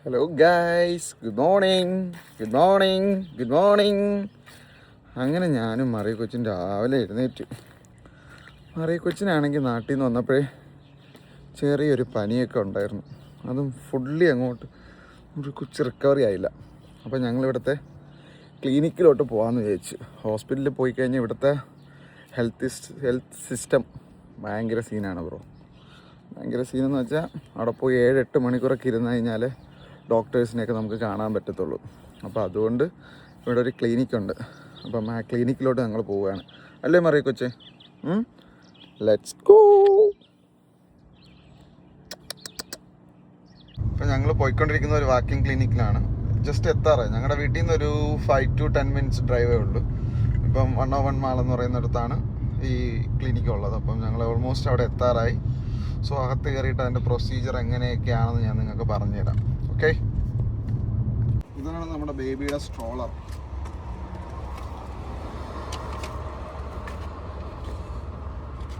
Hello guys, good morning. Good morning. Good morning. അങ്ങനെ ഞാനും മറിയ കൊച്ചും രാവിലെ എഴുന്നേറ്റ്. മറിയ കൊച്ചിനാണെങ്കിൽ നാട്ടിൽ നിന്ന് വന്നപ്പോഴേ ചെറിയൊരു പനിയൊക്കെ ഉണ്ടായിരുന്നു. അതും ഫുള്ളി അങ്ങോട്ട് ഒരു കൊച്ചു റിക്കവറി ആയില്ല. അപ്പോൾ ഞങ്ങളിവിടുത്തെ ക്ലിനിക്കിലോട്ട് പോകാമെന്ന് വിചാരിച്ചു. ഹോസ്പിറ്റലിൽ പോയി കഴിഞ്ഞാൽ ഇവിടുത്തെ ഹെൽത്ത് സിസ്റ്റം ഭയങ്കര സീനാണ് ബ്രോ. ഭയങ്കര സീനെന്ന് വെച്ചാൽ അവിടെ പോയി 7-8 മണിക്കൂറൊക്കെ ഇരുന്ന് കഴിഞ്ഞാൽ ഡോക്ടേഴ്സിനെയൊക്കെ നമുക്ക് കാണാൻ പറ്റത്തുള്ളൂ. അപ്പോൾ അതുകൊണ്ട് ഇവിടെ ഒരു ക്ലിനിക്കുണ്ട്. അപ്പം ആ ക്ലിനിക്കിലോട്ട് ഞങ്ങൾ പോവുകയാണ്. അല്ലേ മറിയ കൊച്ചേ? Let's go. ഇപ്പം ഞങ്ങൾ പോയിക്കൊണ്ടിരിക്കുന്ന ഒരു വാക്കിംഗ് ക്ലിനിക്കിലാണ്. ജസ്റ്റ് എത്താറായി. ഞങ്ങളുടെ വീട്ടിൽ നിന്ന് ഒരു 5 to 10 minutes ഡ്രൈവേ ഉള്ളൂ. ഇപ്പം 101 മാൾ എന്ന് പറയുന്നിടത്താണ് ഈ ക്ലിനിക്ക് ഉള്ളത്. അപ്പം ഞങ്ങൾ ഓൾമോസ്റ്റ് അവിടെ എത്താറായി. സോ അകത്ത് കയറിയിട്ട് അതിൻ്റെ പ്രൊസീജിയർ എങ്ങനെയൊക്കെയാണെന്ന് ഞാൻ നിങ്ങൾക്ക് പറഞ്ഞുതരാം. ഓക്കെ, ഇതാണ് നമ്മുടെ ബേബിയുടെ സ്ട്രോളർ.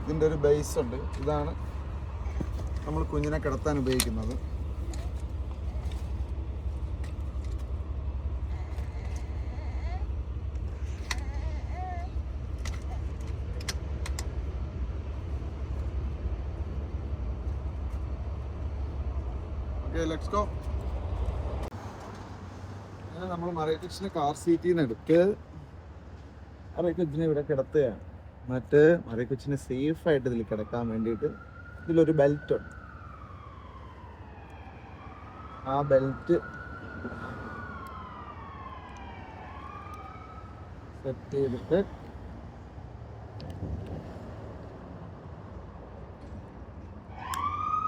ഇതിൻ്റെ ഒരു ബേസ് ഉണ്ട്. ഇതാണ് നമ്മൾ കുഞ്ഞിനെ കിടത്താൻ ഉപയോഗിക്കുന്നത്. Let's go. അങ്ങനെ നമ്മൾ മറിയ കൊച്ചിനെ കാർ സീറ്റിൽ നിന്ന് എടുത്ത് മറിയ കൊച്ചിനെ ഇവിടെ കിടത്തുകയാണ്. മറ്റ് മറിയ കൊച്ചിനെ സേഫായിട്ട് ഇതിൽ കിടക്കാൻ വേണ്ടിയിട്ട് ഇതിലൊരു ബെൽറ്റ് ഉണ്ട്. ആ ബെൽറ്റ് സെറ്റ് ചെയ്തിട്ട്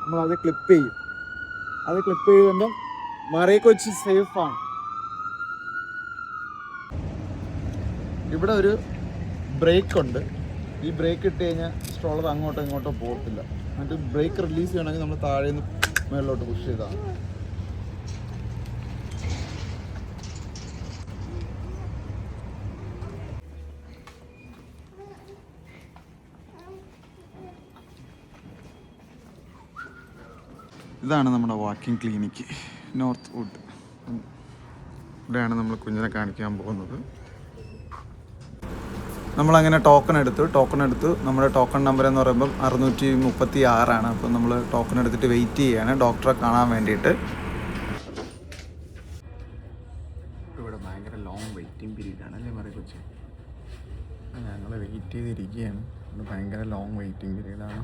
നമ്മളത് ക്ലിപ്പ് ചെയ്യും. അത് ക്ലിപ്പ് ചെയ്തുകൊണ്ട് മറിയ കൊച്ചി സേഫാണ്. ഇവിടെ ഒരു ബ്രേക്ക് ഉണ്ട്. ഈ ബ്രേക്ക് ഇട്ട് കഴിഞ്ഞാൽ സ്ട്രോളർ അങ്ങോട്ടോ ഇങ്ങോട്ടോ പോകത്തില്ല. എന്നിട്ട് ബ്രേക്ക് റിലീസ് ചെയ്യണമെങ്കിൽ നമ്മൾ താഴെ നിന്ന് മേളിലോട്ട് പുഷ് ചെയ്താണ്. ഇതാണ് നമ്മുടെ വാക്കിംഗ് ക്ലിനിക്ക്, നോർത്ത് വുഡ്. ഇവിടെയാണ് നമ്മൾ കുഞ്ഞിനെ കാണിക്കാൻ പോകുന്നത്. നമ്മളങ്ങനെ ടോക്കൺ എടുത്തു. നമ്മുടെ ടോക്കൺ നമ്പർ എന്ന് പറയുമ്പം 636 അപ്പം നമ്മൾ ടോക്കൺ എടുത്തിട്ട് വെയിറ്റ് ചെയ്യുകയാണ് ഡോക്ടറെ കാണാൻ വേണ്ടിയിട്ട്. ഇവിടെ ഭയങ്കര ലോങ് വെയിറ്റിംഗ് പീരീഡാണ് അല്ലേ മറിയ കൊച്ചി? ഞങ്ങൾ വെയിറ്റ് ചെയ്തിരിക്കുകയാണ്. ഭയങ്കര ലോങ് വെയിറ്റിംഗ് പീരീഡാണ്.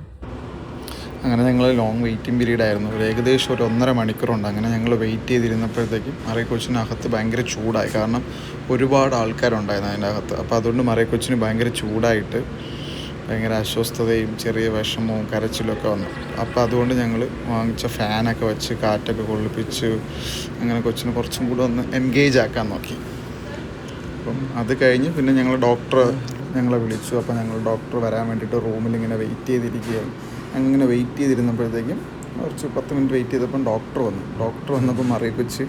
അങ്ങനെ ഞങ്ങൾ ലോങ് വെയിറ്റിംഗ് പീരീഡായിരുന്നു. ഏകദേശം ഒരു 1.5 മണിക്കൂറുണ്ട്. അങ്ങനെ ഞങ്ങൾ വെയിറ്റ് ചെയ്തിരുന്നപ്പോഴത്തേക്കും മറിയ കൊച്ചിനകത്ത് ഭയങ്കര ചൂടായി. കാരണം ഒരുപാട് ആൾക്കാരുണ്ടായിരുന്നു അതിൻ്റെ അകത്ത്. അപ്പോൾ അതുകൊണ്ട് മറിയ കൊച്ചിന് ഭയങ്കര ചൂടായിട്ട് ഭയങ്കര അസ്വസ്ഥതയും ചെറിയ വിഷമവും കരച്ചിലൊക്കെ വന്നു. അപ്പോൾ അതുകൊണ്ട് ഞങ്ങൾ വാങ്ങിച്ച ഫാനൊക്കെ വെച്ച് കാറ്റൊക്കെ കൊള്ളിപ്പിച്ച് അങ്ങനെ കൊച്ചിന് കുറച്ചും കൂടെ ഒന്ന് എൻഗേജ് ആക്കാൻ നോക്കി. അപ്പം അത് കഴിഞ്ഞ് പിന്നെ ഞങ്ങളെ വിളിച്ചു. അപ്പോൾ ഞങ്ങൾ ഡോക്ടർ വരാൻ വേണ്ടിയിട്ട് റൂമിൽ ഇങ്ങനെ വെയിറ്റ് ചെയ്തിരിക്കുകയാണ്. അങ്ങനെ വെയിറ്റ് ചെയ്തിരുന്നപ്പോഴത്തേക്കും കുറച്ച് 10 മിനിറ്റ് വെയിറ്റ് ചെയ്തപ്പം ഡോക്ടർ വന്നപ്പോൾ മറിയ കൊച്ച്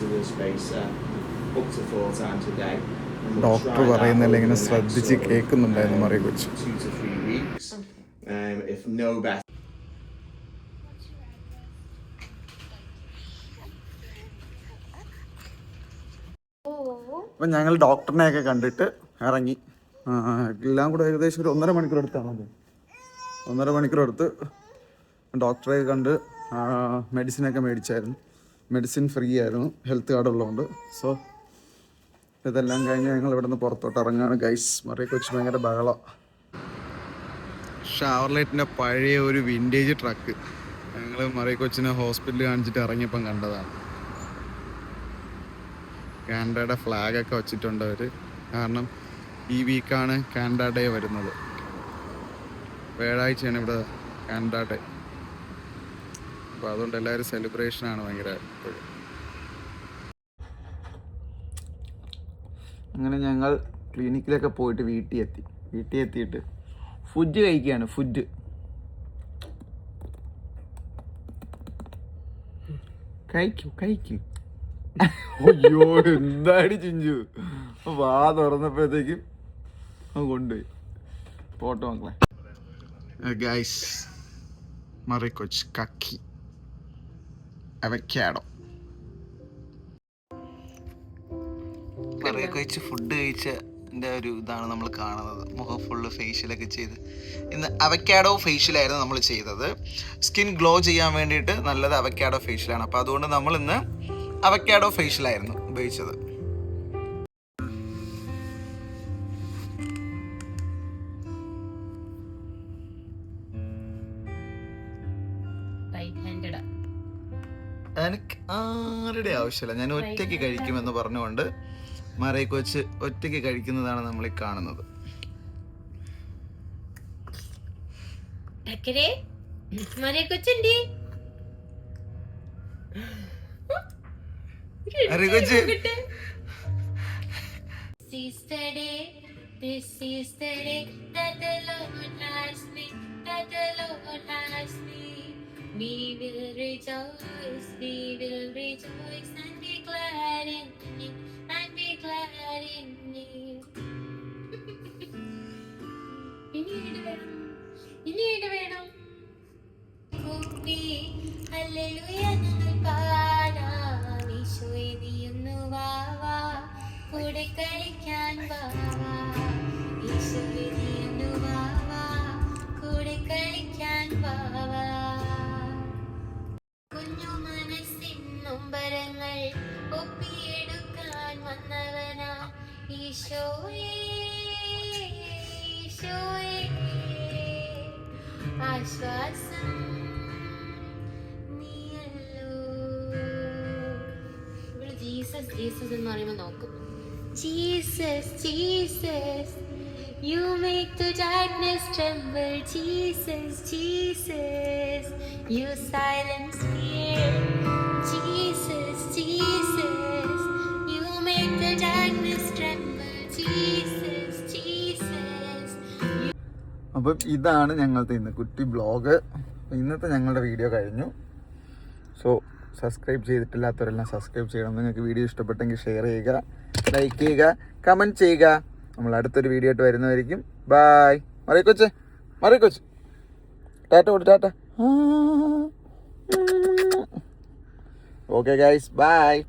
ഡോക്ടർ പറയുന്നതെല്ലാം ഇങ്ങനെ ശ്രദ്ധിച്ച് കേൾക്കുന്നുണ്ടായിരുന്നു മറിയ കൊച്ച്. അപ്പം ഞങ്ങൾ ഡോക്ടറിനെയൊക്കെ കണ്ടിട്ട് ഇറങ്ങി. എല്ലാം കൂടെ ഏകദേശം ഒരു 1.5 മണിക്കൂർ എടുത്താണല്ലോ. 1.5 മണിക്കൂർ എടുത്ത് ഡോക്ടറെ കണ്ട് മെഡിസിനൊക്കെ മേടിച്ചായിരുന്നു. മെഡിസിൻ ഫ്രീ ആയിരുന്നു, ഹെൽത്ത് കാർഡ് ഉള്ളതുകൊണ്ട്. സോ ഇതെല്ലാം കഴിഞ്ഞ് ഞങ്ങൾ ഇവിടെ നിന്ന് പുറത്തോട്ട് ഇറങ്ങാണ് ഗൈസ്. മറിയ കൊച്ച് ഭയങ്കര ബഹളം. ഷവർലെറ്റിൻ്റെ പഴയ ഒരു വിൻറ്റേജ് ട്രക്ക് ഞങ്ങൾ മറിയ കൊച്ചിനെ ഹോസ്പിറ്റലിൽ കാണിച്ചിട്ട് ഇറങ്ങിയപ്പം കണ്ടതാണ്. കാനഡയുടെ ഫ്ലാഗൊക്കെ വച്ചിട്ടുണ്ട് അവർ. കാരണം ഈ വീക്കാണ് കാനഡ ഡേ വരുന്നത്. വ്യാഴാഴ്ചയാണ് ഇവിടെ കാനഡ ഡേ. അപ്പോൾ അതുകൊണ്ട് എല്ലാവരും സെലിബ്രേഷനാണ് ഭയങ്കര എപ്പോഴും. അങ്ങനെ ഞങ്ങൾ ക്ലിനിക്കിലൊക്കെ പോയിട്ട് വീട്ടിൽ എത്തിയിട്ട് ഫുഡ് കഴിക്കുകയാണ്. ഫുഡ് കഴിക്കൂ. അയ്യോ എന്താടി ചിഞ്ചു, വാ തുറന്നപ്പോഴത്തേക്കും കൊണ്ടുപോയി. പോട്ടെ മക്കളെ. ഗൈസ്, മറിയ കൊച്ച് കക്കി അവക്കാഡോ മറിയൊക്കെ വെച്ച് ഫുഡ് കഴിച്ചതിൻ്റെ ഒരു ഇതാണ് നമ്മൾ കാണുന്നത്. മുഖം ഫുള്ള് ഫേഷ്യലൊക്കെ ചെയ്ത്. ഇന്ന് അവക്കാഡോ ഫേഷ്യലായിരുന്നു നമ്മൾ ചെയ്തത്. സ്കിൻ ഗ്ലോ ചെയ്യാൻ വേണ്ടിയിട്ട് നല്ലത് അവക്കാഡോ ഫേഷ്യലാണ്. അപ്പോൾ അതുകൊണ്ട് നമ്മൾ ഇന്ന് അവക്കാഡോ ഫേഷ്യലായിരുന്നു ഉപയോഗിച്ചത്. എനിക്ക് ആരുടെ ആവശ്യമില്ല, ഞാൻ ഒറ്റയ്ക്ക് കഴിക്കുമെന്ന് പറഞ്ഞുകൊണ്ട് മറിയ കൊച്ച് ഒറ്റയ്ക്ക് കഴിക്കുന്നതാണ് നമ്മൾ ഈ കാണുന്നത്. We will rejoice and be glad in it, and be glad in it. ഇനിയുടെ വേണം കൂപ്പി ഹല്ലേലൂയ ഞങ്ങൾ പാടാം. ഈശോയെ നീയൊന്നു വാ വാ, കൂടെ കളിക്കാൻ വാ. ഈശോയെ നീയൊന്നു വാ വാ, കൂടെ കളിക്കാൻ വാ. കുഞ്ഞു മനസ്സിൻ നൊമ്പരങ്ങൾ ഒപ്പിയെടുക്കാൻ വന്നവനാ ഈശോയേ, ഈശോയേ ആശ്വാസം നീയല്ലോ. ഇവിടെ ജീസസ് ജീസസ് എന്ന് പറയുമ്പോൾ നോക്കും. Jesus Jesus you make the darkness tremble. Jesus Jesus you silence fear. Jesus Jesus you make the darkness tremble. Jesus Jesus. അപ്പം ഇതാണ് ഞങ്ങളുടെ ഇന്ന് കുട്ടി ബ്ലോഗ്. ഇന്നത്തെ ഞങ്ങളുടെ വീഡിയോ കഴിഞ്ഞു. സോ സബ്സ്ക്രൈബ് ചെയ്തിട്ടില്ലാത്തവരെല്ലാം സബ്സ്ക്രൈബ് ചെയ്യണം. നിങ്ങൾക്ക് വീഡിയോ ഇഷ്ടപ്പെട്ടെങ്കിൽ ഷെയർ ചെയ്യുക, ലൈക്ക് ചെയ്യുക, കമൻറ്റ് ചെയ്യുക. നമ്മൾ അടുത്തൊരു വീഡിയോ ആയിട്ട് വരുന്നതായിരിക്കും. ബായ്. മറിയ കൊച്ച് ടാറ്റ കൊടു, ടാറ്റ. Okay guys, bye.